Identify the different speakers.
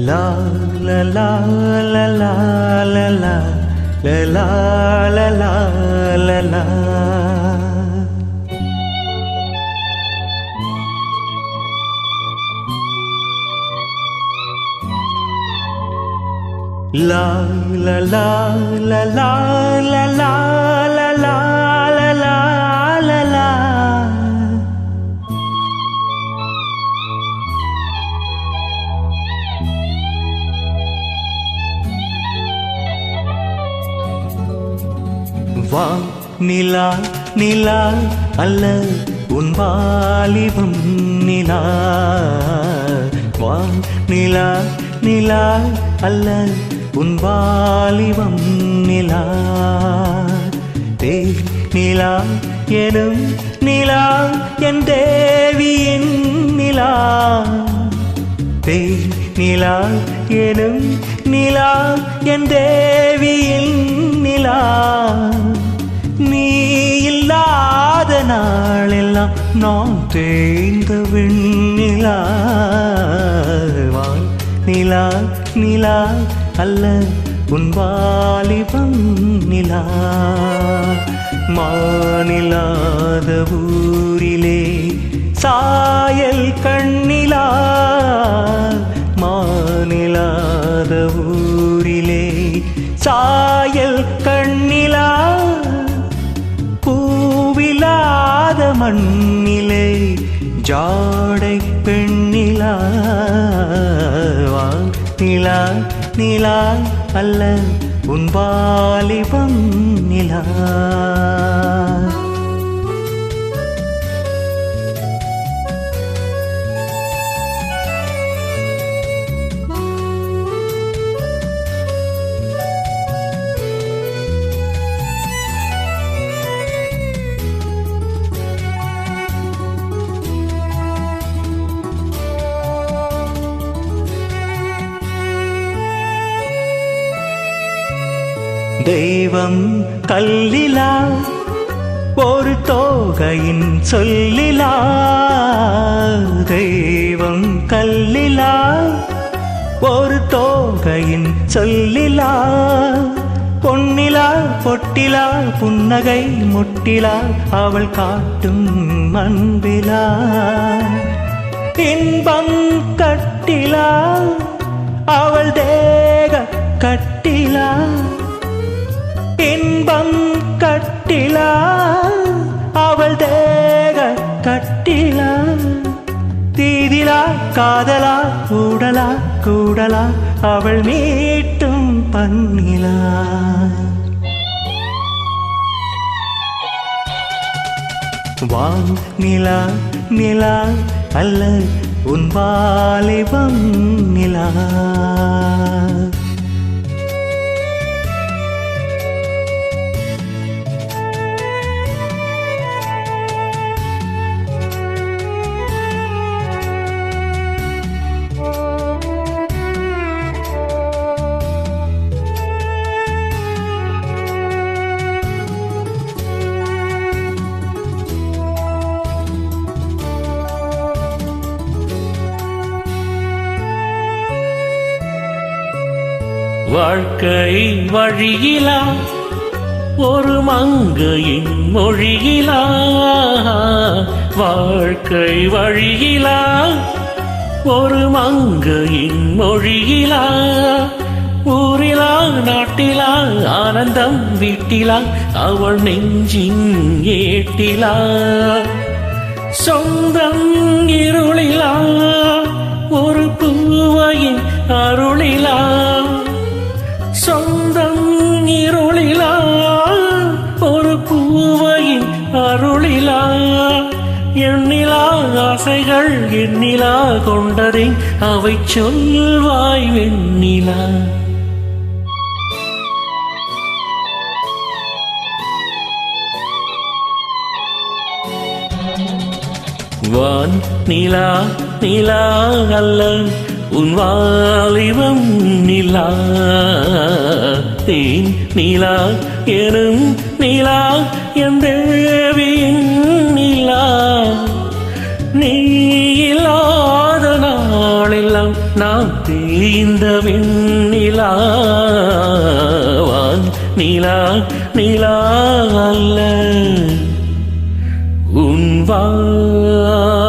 Speaker 1: La la la la la la la la la la la la la. La la la la la la la la la la la la. வா நிலா நிலா அல்ல உன் வாலிபம் நிலா. வா நிலா நிலா அல்ல உன் வாலிபம் நிலா. தேய் நிலா எனும் நிலா என் தேவியின் நிலா. தேய் நிலா எனும் நிலா என் தேவியின் நிலா. நீ இல்லாத நாளெல்லாம் நான் தேய்ந்த வெண்ணிலா. வான் நிலா நிலா அல்ல உன் வாலிபம் நிலா. மானில்லாத ஊரிலே சாயல் கண்ணிலா. மானில்லாத ஊரிலே சாயல் கண்ணிலா. பூவிலாத மண்ணிலே ஜாடை பெண்ணிலா. நிலா நிலா அல்ல உன் வாலிபம் நிலா. தெய்வம் கல்லிலா ஒரு தோகையின் சொல்லிலா. தெய்வம் கல்லிலா ஒரு தோகையின் சொல்லிலா. பொன்னிலா பொட்டிலா புன்னகை முட்டிலா அவள் காட்டும் அன்பிலா. இன்பம் கட்டிலா அவள் தேக கட்டிலா. இன்பம் கட்டிலா அவள் தேக கட்டிலா. தீதிலா காதலா கூடலா கூடலா அவள் மீட்டும் பன்னிலா. வான் நிலா நிலா அல்ல உன் வாலிபம் நிலா.
Speaker 2: வாழ்க்கை வழியிலா ஒரு மங்கையின் மொழியிலா. வாழ்க்கை வழியிலா ஒரு மங்கையின் மொழியிலா. ஊரிலா நாட்டிலா ஆனந்தம் வீட்டிலா அவள் நெஞ்சின் ஏட்டிலா. சொந்தம் இருளிலா ஒரு பூவையின் அருளிலா. சொந்தம் இருளிலா ஒரு பூவையின் அருளிலா. எண்ணிலா ஆசைகள் எண்ணிலா கொண்டதை அவை சொல்வாய் வெண்ணிலா. வான் நிலா நிலா அல்ல உன் வாலிபம் நிலா. தேன் நிலா எனும் நிலா என் தேவியின் நிலா. நீ இல்லாத நாளெல்லாம் எல்லாம் நாம் தேய்ந்த வெண்ணிலாவான் நீலா நீலா அல்ல உன் வாலிபம்